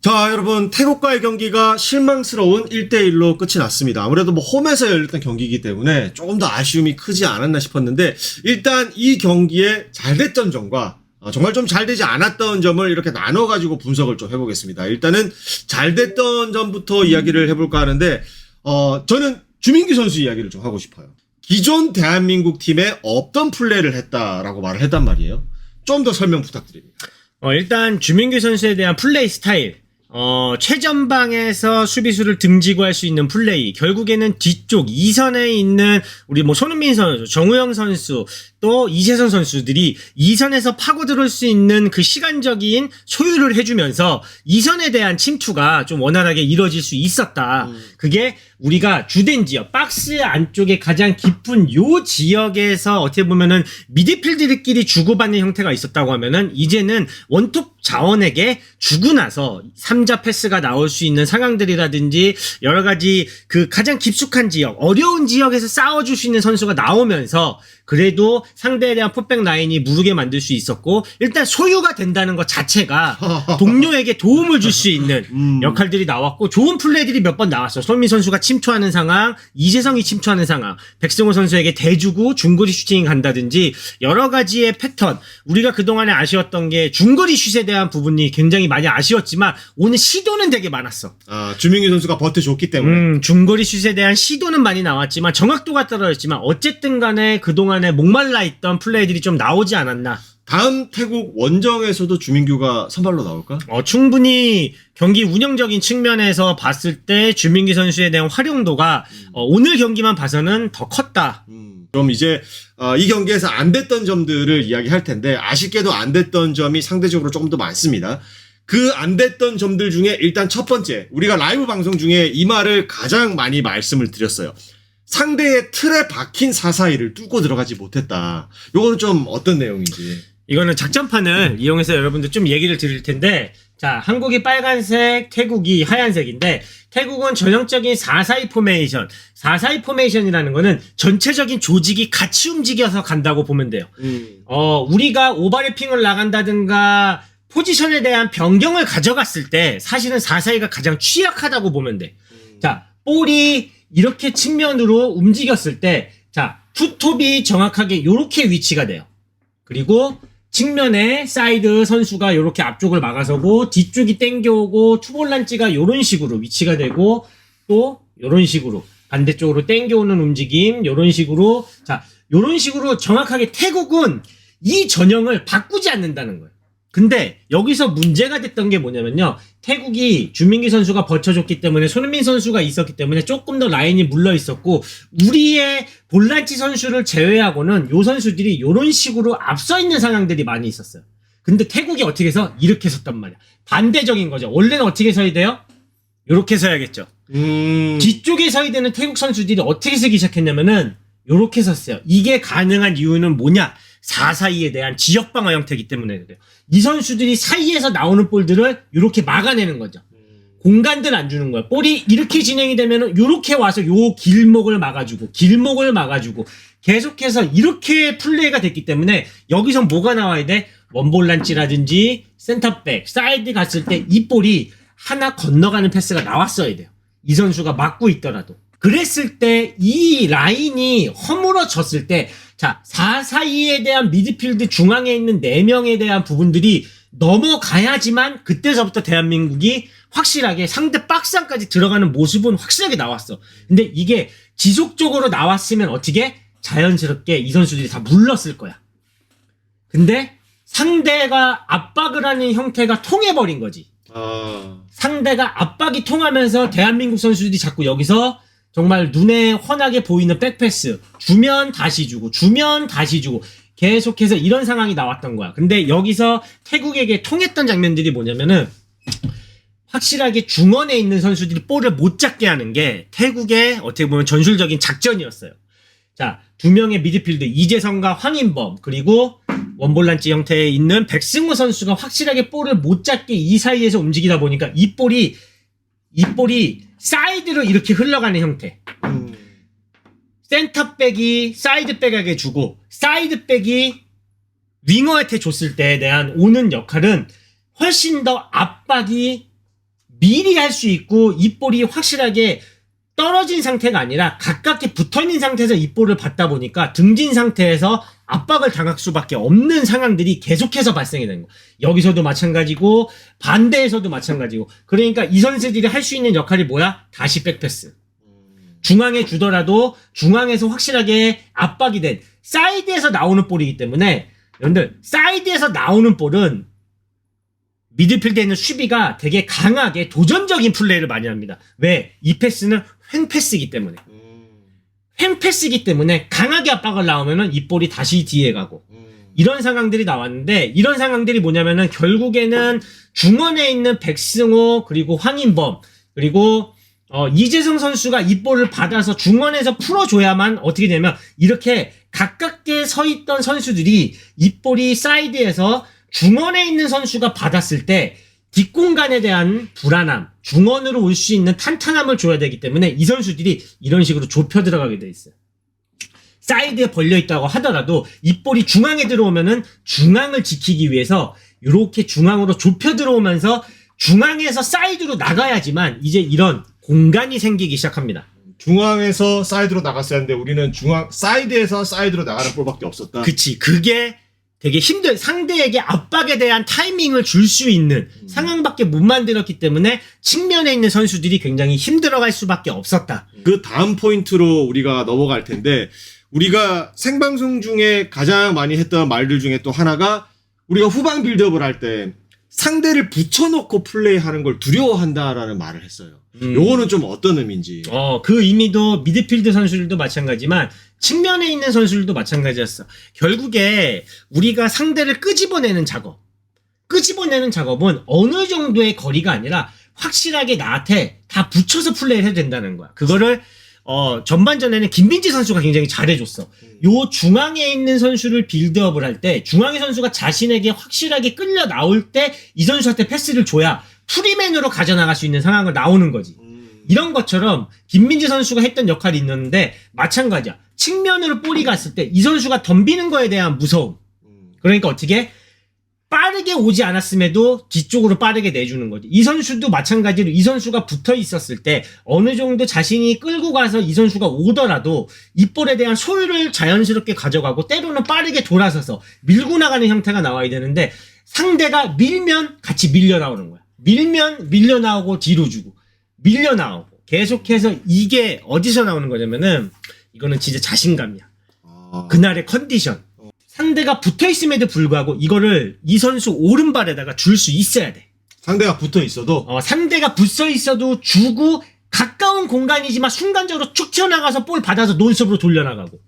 자, 여러분, 태국과의 경기가 실망스러운 1대1로 끝이 났습니다. 아무래도 뭐 홈에서 열렸던 경기이기 때문에 조금 더 아쉬움이 크지 않았나 싶었는데, 일단 이 경기에 잘 됐던 점과 정말 좀 잘 되지 않았던 점을 이렇게 나눠가지고 분석을 좀 해보겠습니다. 일단은 잘 됐던 점부터 이야기를 해볼까 하는데, 저는 주민규 선수 이야기를 좀 하고 싶어요. 기존 대한민국 팀에 없던 플레이를 했다라고 말을 했단 말이에요. 좀 더 설명 부탁드립니다. 일단 주민규 선수에 대한 플레이 스타일, 최전방에서 수비수를 등지고 할 수 있는 플레이, 결국에는 뒤쪽 2선에 있는 우리 뭐 손흥민 선수, 정우영 선수, 또 이재선 선수들이 2선에서 파고들을 수 있는 그 시간적인 소유를 해주면서 2선에 대한 침투가 좀 원활하게 이루어질 수 있었다. 그게 우리가 주된 지역, 박스 안쪽에 가장 깊은 요 지역에서 어떻게 보면은 미드필드들끼리 주고받는 형태가 있었다고 하면은 이제는 원톱 자원에게 주고 나서 3자 패스가 나올 수 있는 상황들이라든지 여러 가지 그 가장 깊숙한 지역, 어려운 지역에서 싸워줄 수 있는 선수가 나오면서 그래도 상대에 대한 풋백 라인이 무르게 만들 수 있었고, 일단 소유가 된다는 것 자체가 동료에게 도움을 줄 수 있는 역할들이 나왔고, 좋은 플레이들이 몇 번 나왔어. 손흥민 선수가 침투하는 상황, 이재성이 침투하는 상황, 백승호 선수에게 대주고 중거리 슈팅이 간다든지 여러 가지의 패턴. 우리가 그동안에 아쉬웠던 게 중거리 슛에 대한 부분이 굉장히 많이 아쉬웠지만 오늘 시도는 되게 많았어. 주민규 선수가 버텨줬기 때문에. 중거리 슛에 대한 시도는 많이 나왔지만 정확도가 떨어졌지만 어쨌든 간에 그동안에 목말라 있던 플레이들이 좀 나오지 않았나. 다음 태국 원정에서도 주민규가 선발로 나올까? 충분히 경기 운영적인 측면에서 봤을 때 주민규 선수에 대한 활용도가 오늘 경기만 봐서는 더 컸다. 그럼 이제 이 경기에서 안 됐던 점들을 이야기할 텐데, 아쉽게도 안 됐던 점이 상대적으로 조금 더 많습니다. 그 안 됐던 점들 중에 일단 첫 번째, 우리가 라이브 방송 중에 이 말을 가장 많이 말씀을 드렸어요. 상대의 틀에 박힌 4-4-2를 뚫고 들어가지 못했다. 요거는 좀 어떤 내용인지. 이거는 작전판을 이용해서 여러분들 좀 얘기를 드릴 텐데, 자, 한국이 빨간색, 태국이 하얀색인데, 태국은 전형적인 4-4-2 포메이션. 4-4-2 포메이션이라는 거는 전체적인 조직이 같이 움직여서 간다고 보면 돼요. 우리가 오버래핑을 나간다든가, 포지션에 대한 변경을 가져갔을 때, 사실은 4-4-2가 가장 취약하다고 보면 돼. 자, 볼이 이렇게 측면으로 움직였을 때, 자, 투톱이 정확하게 요렇게 위치가 돼요. 그리고 측면에 사이드 선수가 요렇게 앞쪽을 막아서고, 뒤쪽이 땡겨오고, 투볼란치가 요런 식으로 위치가 되고, 또 요런 식으로 반대쪽으로 땡겨오는 움직임, 요런 식으로. 자, 요런 식으로 정확하게 태국은 이 전형을 바꾸지 않는다는 거예요. 근데 여기서 문제가 됐던 게 뭐냐면요, 태국이 주민규 선수가 버텨줬기 때문에, 손흥민 선수가 있었기 때문에 조금 더 라인이 물러 있었고, 우리의 볼란치 선수를 제외하고는 요 선수들이 요런 식으로 앞서 있는 상황들이 많이 있었어요. 근데 태국이 어떻게 해서 이렇게 섰단 말이야. 반대적인 거죠. 원래는 어떻게 서야 돼요? 요렇게 서야겠죠. 뒤쪽에 서야 되는 태국 선수들이 어떻게 서기 시작했냐면은 요렇게 섰어요. 이게 가능한 이유는 뭐냐? 4-4-2에 대한 지역 방어 형태이기 때문에 그래요. 이 선수들이 사이에서 나오는 볼들을 이렇게 막아내는 거죠. 공간들 안 주는 거야. 볼이 이렇게 진행이 되면은 이렇게 와서 요 길목을 막아주고 계속해서 이렇게 플레이가 됐기 때문에 여기서 뭐가 나와야 돼? 원볼란치라든지 센터백, 사이드 갔을 때 이 볼이 하나 건너가는 패스가 나왔어야 돼요. 이 선수가 막고 있더라도. 그랬을 때 이 라인이 허물어졌을 때, 자, 4-4-2에 대한 미드필드 중앙에 있는 4명에 대한 부분들이 넘어가야지만 그때서부터 대한민국이 확실하게 상대 박스 안까지 들어가는 모습은 확실하게 나왔어. 근데 이게 지속적으로 나왔으면 어떻게? 자연스럽게 이 선수들이 다 물렀을 거야. 근데 상대가 압박을 하는 형태가 통해버린 거지. 상대가 압박이 통하면서 대한민국 선수들이 자꾸 여기서 정말 눈에 훤하게 보이는 백패스 주면 다시 주고 계속해서 이런 상황이 나왔던 거야. 근데 여기서 태국에게 통했던 장면들이 뭐냐면은, 확실하게 중원에 있는 선수들이 볼을 못 잡게 하는 게 태국의 어떻게 보면 전술적인 작전이었어요. 자, 2명의 미드필드 이재성과 황인범, 그리고 원볼란치 형태에 있는 백승호 선수가 확실하게 볼을 못 잡게 이 사이에서 움직이다 보니까 이 볼이 사이드로 이렇게 흘러가는 형태. 센터백이 사이드백에게 주고, 사이드백이 윙어한테 줬을 때에 대한 오는 역할은 훨씬 더 압박이 미리 할 수 있고 이 볼이 확실하게 떨어진 상태가 아니라 가깝게 붙어있는 상태에서 이 볼을 받다 보니까 등진 상태에서 압박을 당할 수밖에 없는 상황들이 계속해서 발생이 되는 거예요. 여기서도 마찬가지고 반대에서도 마찬가지고. 그러니까 이 선수들이 할 수 있는 역할이 뭐야? 다시 백패스. 중앙에 주더라도 중앙에서 확실하게 압박이 된 사이드에서 나오는 볼이기 때문에 여러분들 사이드에서 나오는 볼은 미드필드에 있는 수비가 되게 강하게 도전적인 플레이를 많이 합니다. 왜? 이 패스는 횡패스이기 때문에. 횡패스이기 때문에 강하게 압박을 나오면은 이 볼이 다시 뒤에 가고. 이런 상황들이 나왔는데 이런 상황들이 뭐냐면은 결국에는 중원에 있는 백승호 그리고 황인범 그리고 이재성 선수가 이 볼을 받아서 중원에서 풀어줘야만 어떻게 되면 이렇게 가깝게 서 있던 선수들이 이 볼이 사이드에서 중원에 있는 선수가 받았을 때 뒷공간에 대한 불안함, 중원으로 올 수 있는 탄탄함을 줘야 되기 때문에 이 선수들이 이런 식으로 좁혀 들어가게 돼 있어요. 사이드에 벌려 있다고 하더라도 이 볼이 중앙에 들어오면은 중앙을 지키기 위해서 이렇게 중앙으로 좁혀 들어오면서 중앙에서 사이드로 나가야지만 이제 이런 공간이 생기기 시작합니다. 중앙에서 사이드로 나갔어야 하는데 우리는 사이드에서 사이드로 나가는 볼밖에 없었다. 그치. 그게 되게 상대에게 압박에 대한 타이밍을 줄 수 있는 상황밖에 못 만들었기 때문에 측면에 있는 선수들이 굉장히 힘들어갈 수밖에 없었다. 그 다음 포인트로 우리가 넘어갈 텐데 우리가 생방송 중에 가장 많이 했던 말들 중에 또 하나가 우리가 후방 빌드업을 할 때 상대를 붙여놓고 플레이하는 걸 두려워한다라는 말을 했어요. 요거는 좀 어떤 의미인지. 그 의미도 미드필드 선수들도 마찬가지지만 측면에 있는 선수들도 마찬가지였어. 결국에 우리가 상대를 끄집어내는 작업은 어느 정도의 거리가 아니라 확실하게 나한테 다 붙여서 플레이를 해야 된다는 거야. 그거를 전반전에는 김민지 선수가 굉장히 잘해줬어. 요 중앙에 있는 선수를 빌드업을 할 때 중앙의 선수가 자신에게 확실하게 끌려 나올 때 이 선수한테 패스를 줘야 프리맨으로 가져나갈 수 있는 상황을 나오는 거지. 이런 것처럼 김민지 선수가 했던 역할이 있는데 마찬가지야. 측면으로 볼이 갔을 때 이 선수가 덤비는 거에 대한 무서움. 그러니까 어떻게 빠르게 오지 않았음에도 뒤쪽으로 빠르게 내주는 거지. 이 선수도 마찬가지로 이 선수가 붙어 있었을 때 어느 정도 자신이 끌고 가서 이 선수가 오더라도 이 볼에 대한 소유를 자연스럽게 가져가고 때로는 빠르게 돌아서서 밀고 나가는 형태가 나와야 되는데 상대가 밀면 같이 밀려 나오는 거야. 밀면 밀려 나오고 뒤로 주고 밀려 나오고 계속해서 이게 어디서 나오는 거냐면은 이거는 진짜 자신감이야. 그날의 컨디션. 상대가 붙어있음에도 불구하고 이거를 이 선수 오른발에다가 줄 수 있어야 돼. 상대가 붙어 있어도? 상대가 붙어 있어도 주고 가까운 공간이지만 순간적으로 쭉 튀어나가서 볼 받아서 논스톱으로 돌려나가고.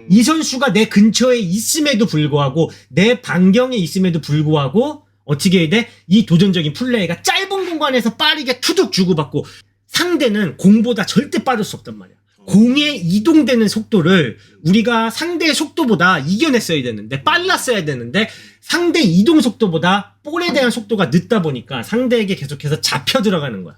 이 선수가 내 근처에 있음에도 불구하고 내 반경에 있음에도 불구하고 어떻게 해야 돼? 이 도전적인 플레이가 짧은 공간에서 빠르게 투둑 주고받고 상대는 공보다 절대 빠를 수 없단 말이야. 공에 이동되는 속도를 우리가 상대의 속도보다 이겨냈어야 되는데 빨랐어야 되는데 상대 이동 속도보다 볼에 대한 속도가 늦다 보니까 상대에게 계속해서 잡혀 들어가는 거야.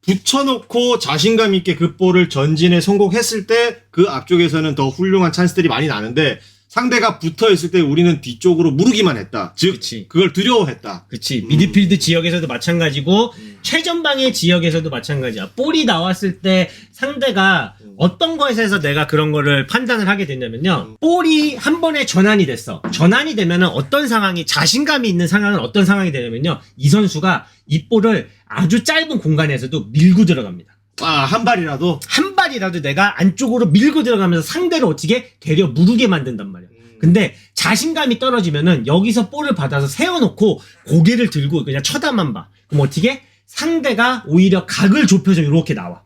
붙여놓고 자신감 있게 그 볼을 전진에 성공했을 때 그 앞쪽에서는 더 훌륭한 찬스들이 많이 나는데 상대가 붙어있을 때 우리는 뒤쪽으로 무르기만 했다. 즉 그치. 그걸 두려워했다. 그치. 미드필드 지역에서도 마찬가지고 최전방의 지역에서도 마찬가지야. 볼이 나왔을 때 상대가 어떤 것에서 내가 그런 거를 판단을 하게 되냐면요. 볼이 한 번에 전환이 됐어. 전환이 되면은 어떤 상황이 자신감이 있는 상황은 어떤 상황이 되냐면요. 이 선수가 이 볼을 아주 짧은 공간에서도 밀고 들어갑니다. 한 발이라도? 한 발이라도 내가 안쪽으로 밀고 들어가면서 상대를 어떻게 되려 무르게 만든단 말이야. 근데 자신감이 떨어지면은 여기서 볼을 받아서 세워놓고 고개를 들고 그냥 쳐다만 봐. 그럼 어떻게? 상대가 오히려 각을 좁혀서 이렇게 나와.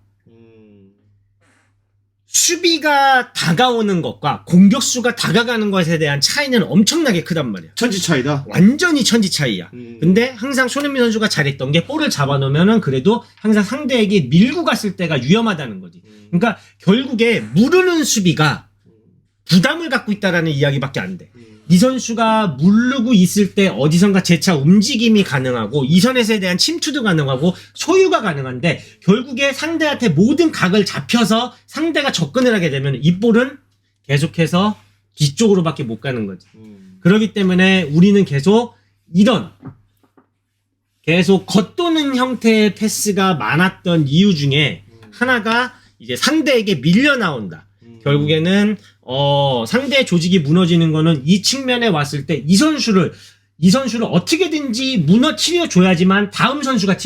수비가 다가오는 것과 공격수가 다가가는 것에 대한 차이는 엄청나게 크단 말이야. 천지 차이다? 완전히 천지 차이야. 근데 항상 손흥민 선수가 잘했던 게 볼을 잡아놓으면은 그래도 항상 상대에게 밀고 갔을 때가 위험하다는 거지. 그러니까 결국에 무르는 수비가 부담을 갖고 있다라는 이야기밖에 안 돼. 이 선수가 무르고 있을 때 어디선가 재차 움직임이 가능하고 이선에서에 대한 침투도 가능하고 소유가 가능한데 결국에 상대한테 모든 각을 잡혀서 상대가 접근을 하게 되면 이 볼은 계속해서 뒤쪽으로밖에 못 가는 거지. 그렇기 때문에 우리는 계속 이런 계속 겉도는 형태의 패스가 많았던 이유 중에 하나가 이제 상대에게 밀려 나온다. 결국에는 상대 조직이 무너지는 거는 이 측면에 왔을 때 이 선수를 어떻게든지 무너뜨려 줘야지만 다음 선수가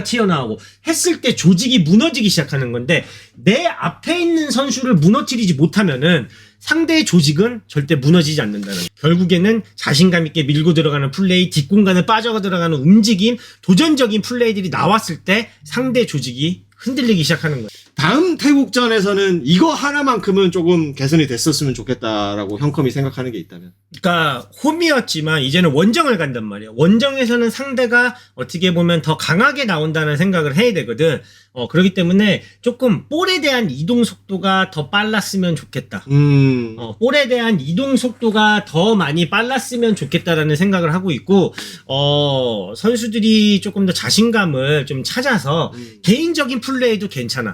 튀어나오고 했을 때 조직이 무너지기 시작하는 건데, 내 앞에 있는 선수를 무너뜨리지 못하면은 상대의 조직은 절대 무너지지 않는다는 거예요. 결국에는 자신감 있게 밀고 들어가는 플레이, 뒷공간을 빠져 들어가는 움직임, 도전적인 플레이들이 나왔을 때 상대 조직이 흔들리기 시작하는 거예요. 다음 태국전에서는 이거 하나만큼은 조금 개선이 됐었으면 좋겠다라고 형컴이 생각하는 게 있다면? 그러니까 홈이었지만 이제는 원정을 간단 말이야. 원정에서는 상대가 어떻게 보면 더 강하게 나온다는 생각을 해야 되거든. 그렇기 때문에 조금 볼에 대한 이동 속도가 더 빨랐으면 좋겠다. 볼에 대한 이동 속도가 더 많이 빨랐으면 좋겠다라는 생각을 하고 있고, 선수들이 조금 더 자신감을 좀 찾아서 개인적인 플레이도 괜찮아.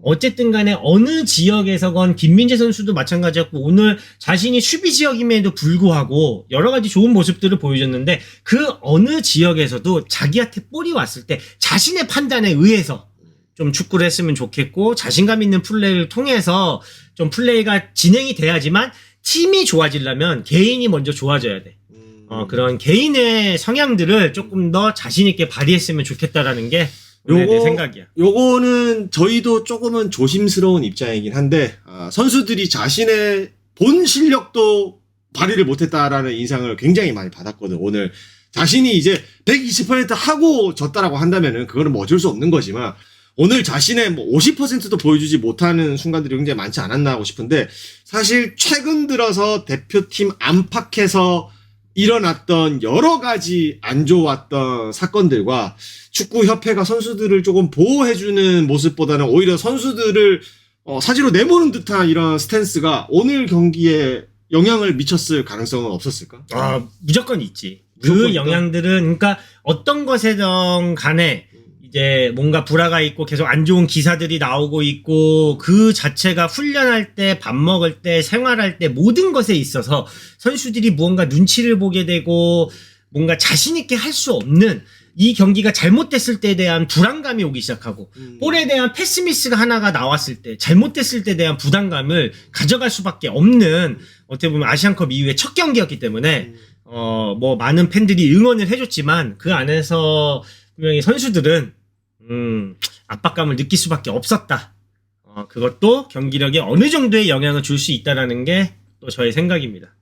어쨌든 간에 어느 지역에서건 김민재 선수도 마찬가지였고, 오늘 자신이 수비 지역임에도 불구하고 여러 가지 좋은 모습들을 보여줬는데, 그 어느 지역에서도 자기한테 볼이 왔을 때 자신의 판단에 의해서 좀 축구를 했으면 좋겠고, 자신감 있는 플레이를 통해서 좀 플레이가 진행이 돼야지만 팀이 좋아지려면 개인이 먼저 좋아져야 돼. 그런 개인의 성향들을 조금 더 자신있게 발휘했으면 좋겠다라는 게 내 생각이야. 요거는 저희도 조금은 조심스러운 입장이긴 한데, 선수들이 자신의 본 실력도 발휘를 못했다라는 인상을 굉장히 많이 받았거든. 오늘 자신이 이제 120% 하고 졌다라고 한다면은 그거는 뭐 어쩔 수 없는 거지만, 오늘 자신의 뭐 50%도 보여주지 못하는 순간들이 굉장히 많지 않았나 하고 싶은데, 사실 최근 들어서 대표팀 안팎에서 일어났던 여러 가지 안 좋았던 사건들과 축구협회가 선수들을 조금 보호해주는 모습보다는 오히려 선수들을 사지로 내모는 듯한 이런 스탠스가 오늘 경기에 영향을 미쳤을 가능성은 없었을까? 무조건 있지. 무조건 그 있다? 영향들은, 그러니까 어떤 것에든 간에 이제 뭔가 불화가 있고 계속 안 좋은 기사들이 나오고 있고, 그 자체가 훈련할 때, 밥 먹을 때, 생활할 때 모든 것에 있어서 선수들이 무언가 눈치를 보게 되고 뭔가 자신있게 할 수 없는, 이 경기가 잘못됐을 때에 대한 불안감이 오기 시작하고, 볼에 대한 패스미스가 하나가 나왔을 때, 잘못됐을 때에 대한 부담감을 가져갈 수밖에 없는, 어떻게 보면 아시안컵 이후에 첫 경기였기 때문에 뭐 많은 팬들이 응원을 해줬지만 그 안에서 분명히 선수들은 압박감을 느낄 수밖에 없었다. 그것도 경기력에 어느 정도의 영향을 줄 수 있다라는 게 또 저의 생각입니다.